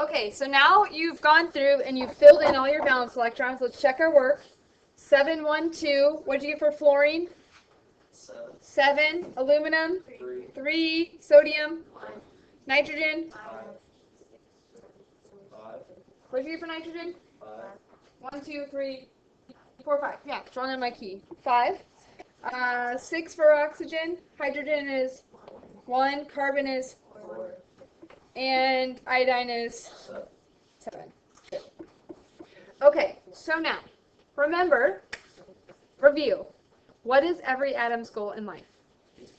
Okay, so now you've gone through and you've filled in all your valence electrons. Let's check our work. 7, 1, 2. What did you get for fluorine? 7. Aluminum? 3. Sodium? Nitrogen? 5. What did you get for nitrogen? 5. 1, 2, 3, 4, 5. Yeah, drawn on my key. 5. 6 for oxygen. Hydrogen is 1. Carbon is 4. and iodine is 7. 7. Okay, so now, remember, review. What is every atom's goal in life?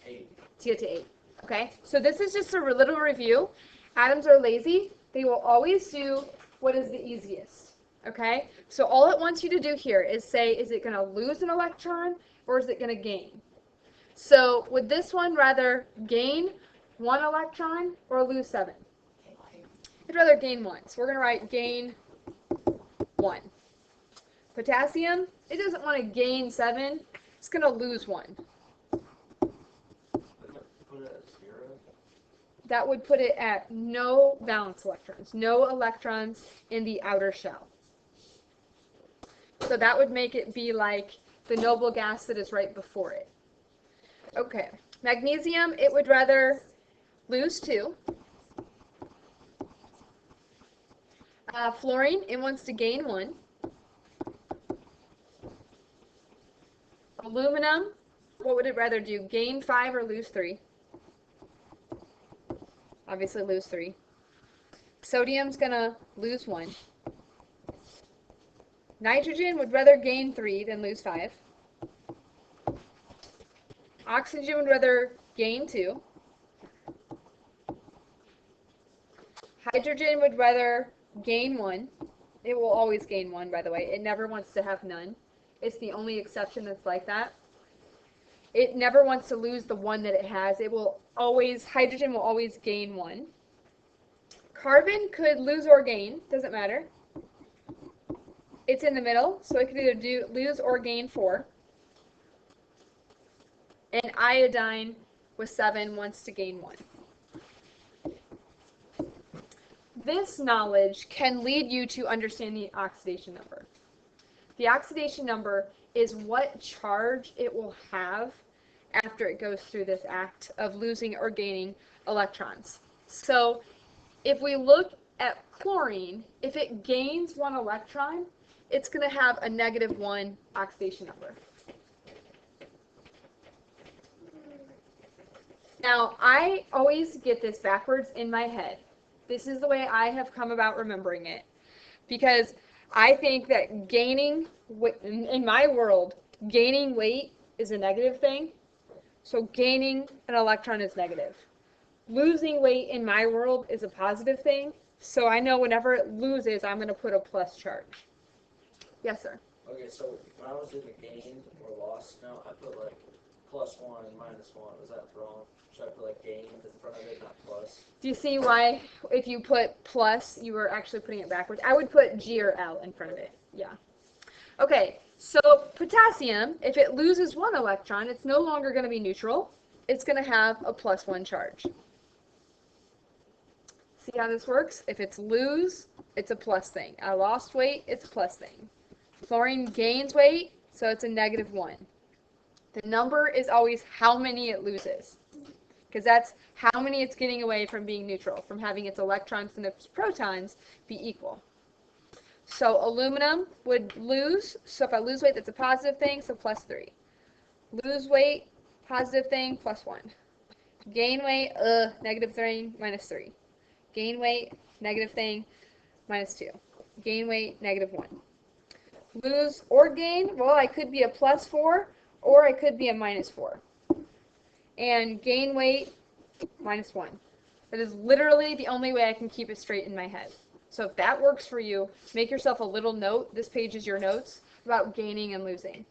8. To get to 8. Okay, so this is just a little review. Atoms are lazy. They will always do what is the easiest. Okay, so all it wants you to do here is say, is it going to lose an electron or is it going to gain? So would this one rather gain 1 electron or lose 7? I'd rather gain 1. So we're going to write gain 1. Potassium, it doesn't want to gain 7. It's going to lose 1. Put it at 0. That would put it at no valence electrons, no electrons in the outer shell. So that would make it be like the noble gas that is right before it. Okay, magnesium, it would rather lose 2. Fluorine, it wants to gain 1. Aluminum, what would it rather do? Gain 5 or lose 3? Obviously lose 3. Sodium's going to lose 1. Nitrogen would rather gain 3 than lose 5. Oxygen would rather gain 2. Hydrogen would rather gain 1. It will always gain 1, by the way. It never wants to have none. It's the only exception that's like that. It never wants to lose the 1 that it has. Hydrogen will always gain 1. Carbon could lose or gain, doesn't matter. It's in the middle, so it could either lose or gain 4. And iodine with 7 wants to gain 1. This knowledge can lead you to understand the oxidation number. The oxidation number is what charge it will have after it goes through this act of losing or gaining electrons. So if we look at chlorine, if it gains 1 electron, it's going to have a -1 oxidation number. Now, I always get this backwards in my head. This is the way I have come about remembering it. Because I think that gaining, in my world, gaining weight is a negative thing. So gaining an electron is negative. Losing weight in my world is a positive thing. So I know whenever it loses, I'm going to put a plus charge. Yes, sir? Okay, so when I was doing the gain or loss, now I put like +1 and -1. Was that wrong? Should I put like gain in front of it, not plus? Do you see why if you put plus, you were actually putting it backwards? I would put G or L in front of it. Yeah. Okay, so potassium, if it loses 1 electron, it's no longer going to be neutral. It's going to have a +1 charge. See how this works? If it's lose, it's a plus thing. I lost weight, it's a plus thing. Fluorine gains weight, so it's a -1. The number is always how many it loses, because that's how many it's getting away from being neutral, from having its electrons and its protons be equal. So aluminum would lose, so if I lose weight, that's a positive thing, so +3. Lose weight, positive thing, +1. Gain weight, -3, -3. Gain weight, negative thing, -2. Gain weight, -1. Lose or gain, well, I could be a +4, or I could be a -4. And gain weight, -1. That is literally the only way I can keep it straight in my head. So if that works for you, make yourself a little note. This page is your notes about gaining and losing.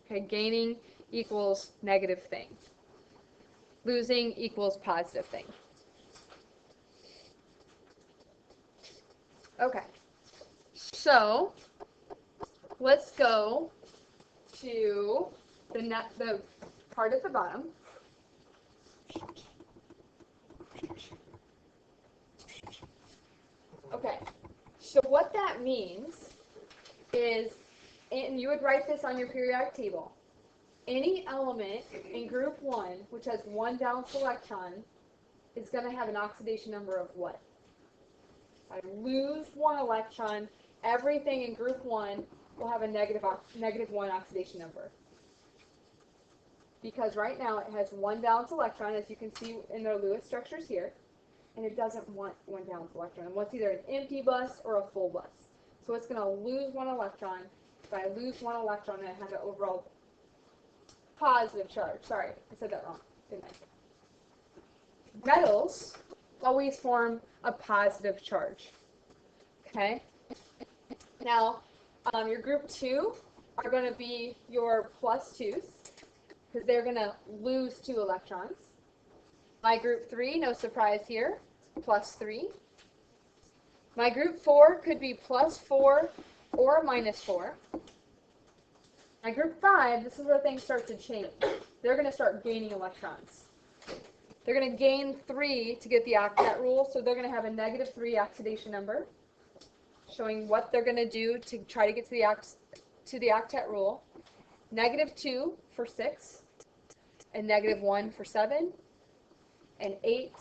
Okay, gaining equals negative thing. Losing equals positive thing. Okay, so let's go to the part at the bottom. Okay, So what that means is, and you would write this on your periodic table, any element in group 1 which has one valence electron is going to have an oxidation number of what? If I lose one electron, everything in group 1 will have a negative 1 oxidation number. Because right now it has one valence electron, as you can see in the Lewis structures here, and it doesn't want one valence electron. It wants either an empty bus or a full bus. So it's going to lose one electron. If I lose one electron, then I have an overall positive charge. Sorry, I said that wrong, didn't I? Metals always form a positive charge. Okay? Now, your group 2 are going to be your plus 2s, because they're going to lose 2 electrons. My group 3, no surprise here, plus 3. My group 4 could be plus 4 or minus 4. My group 5, this is where things start to change. They're going to start gaining electrons. They're going to gain 3 to get the octet rule, so they're going to have a negative 3 oxidation number, showing what they're going to do to try to get to the octet rule. Negative 2 for 6, and negative 1 for 7, and 8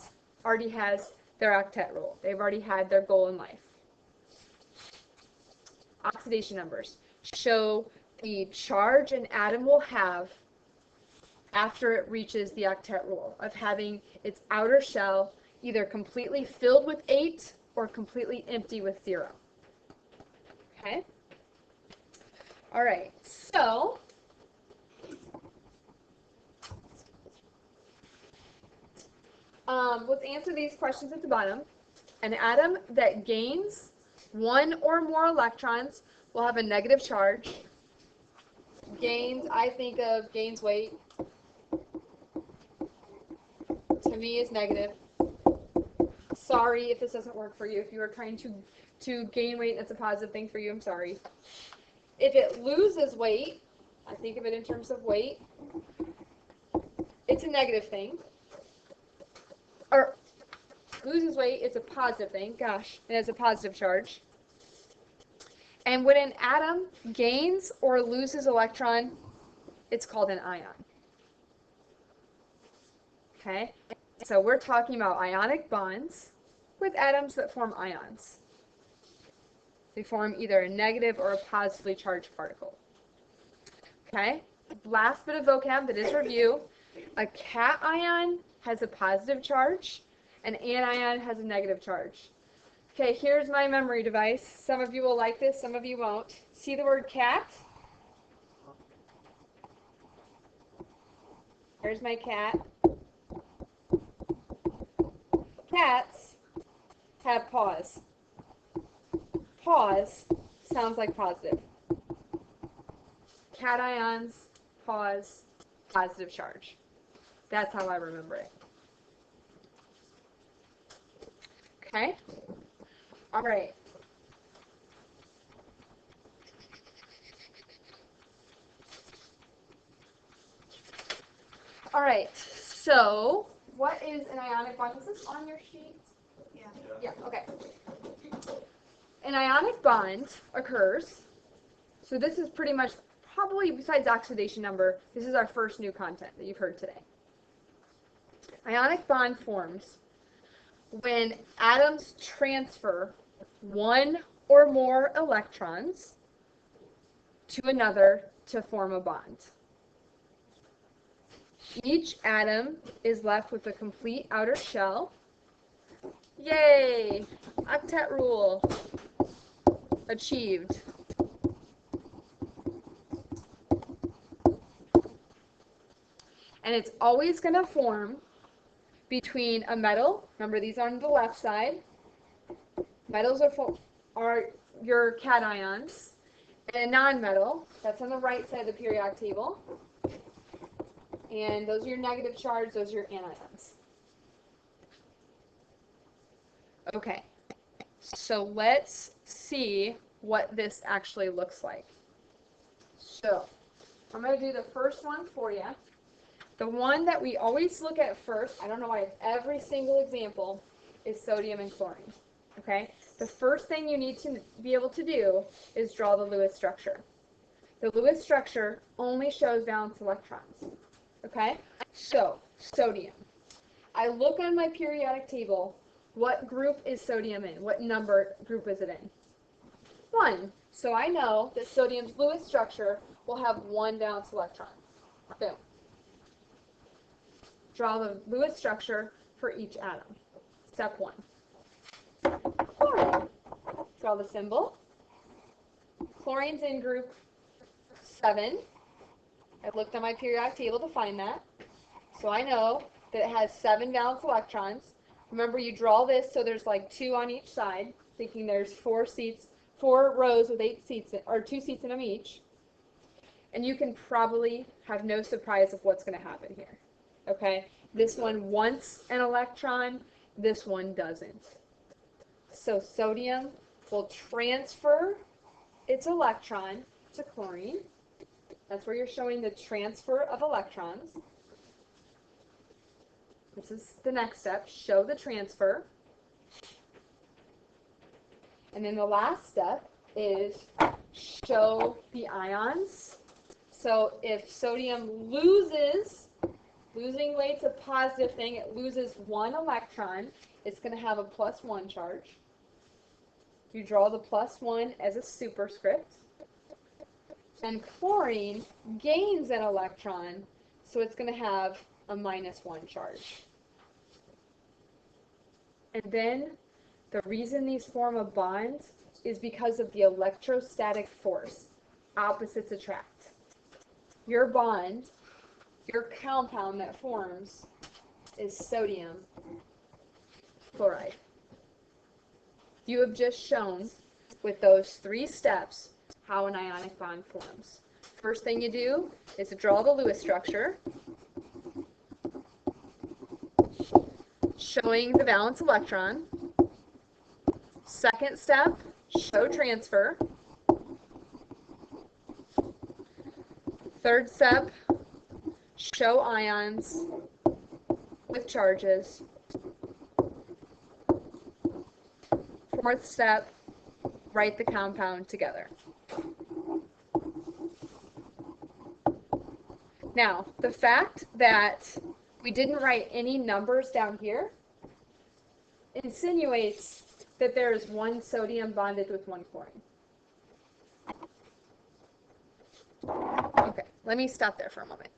already has their octet rule. They've already had their goal in life. Oxidation numbers show the charge an atom will have after it reaches the octet rule of having its outer shell either completely filled with 8 or completely empty with 0. Okay? All right, so let's answer these questions at the bottom. An atom that gains 1 or more electrons will have a negative charge. Gains, I think of gains weight. To me is negative. Sorry if this doesn't work for you. If you are trying to gain weight, that's a positive thing for you. I'm sorry. If it loses weight, I think of it in terms of weight, it's a negative thing. Or loses weight, it's a positive thing. Gosh, it has a positive charge. And when an atom gains or loses electron, it's called an ion. Okay? So we're talking about ionic bonds with atoms that form ions. They form either a negative or a positively charged particle. Okay? Last bit of vocab that is review. A cation has a positive charge. An anion has a negative charge. Okay, here's my memory device. Some of you will like this, some of you won't. See the word cat? Here's my cat. Cats have paws. Paws sounds like positive. Cations, paws, positive charge. That's how I remember it. Okay? All right. All right. So, what is an ionic bond? Is this on your sheet? Yeah. Yeah, okay. An ionic bond occurs. So this is pretty much, probably besides oxidation number, this is our first new content that you've heard today. Ionic bond forms when atoms transfer 1 or more electrons to another to form a bond. Each atom is left with a complete outer shell. Yay! Octet rule achieved. And it's always going to form between a metal, remember these are on the left side, metals are your cations, and a non-metal, that's on the right side of the periodic table, and those are your negative charge, those are your anions. Okay, so let's see what this actually looks like. So, I'm going to do the first one for you. The one that we always look at first, I don't know why it's every single example, is sodium and chlorine. okay? The first thing you need to be able to do is draw the Lewis structure. The Lewis structure only shows valence electrons, okay? So, sodium. I look on my periodic table, what group is sodium in? What number group is it in? 1. So I know that sodium's Lewis structure will have 1 valence electron. Boom. Draw the Lewis structure for each atom. Step 1. Chlorine. Draw the symbol. Chlorine's in group 7. I looked on my periodic table to find that. So I know that it has 7 valence electrons. Remember, you draw this so there's like 2 on each side, thinking there's 4 rows with 8 seats, or 2 seats in them each. And you can probably have no surprise of what's going to happen here. Okay? This one wants an electron, this one doesn't. So sodium will transfer its electron to chlorine. That's where you're showing the transfer of electrons. This is the next step, show the transfer. And then the last step is show the ions. So if sodium losing weight's a positive thing, it loses 1 electron, it's going to have a +1 charge. You draw the +1 as a superscript. And chlorine gains an electron, so it's going to have a -1 charge. And then the reason these form a bond is because of the electrostatic force. Opposites attract. Your bond, your compound that forms, is sodium chloride. You have just shown with those 3 steps how an ionic bond forms. First thing you do is to draw the Lewis structure, showing the valence electron. Second step, show transfer. Third step, show ions with charges. Fourth step, write the compound together. Now, the fact that we didn't write any numbers down here insinuates that there is 1 sodium bonded with 1 chlorine. Okay, let me stop there for a moment.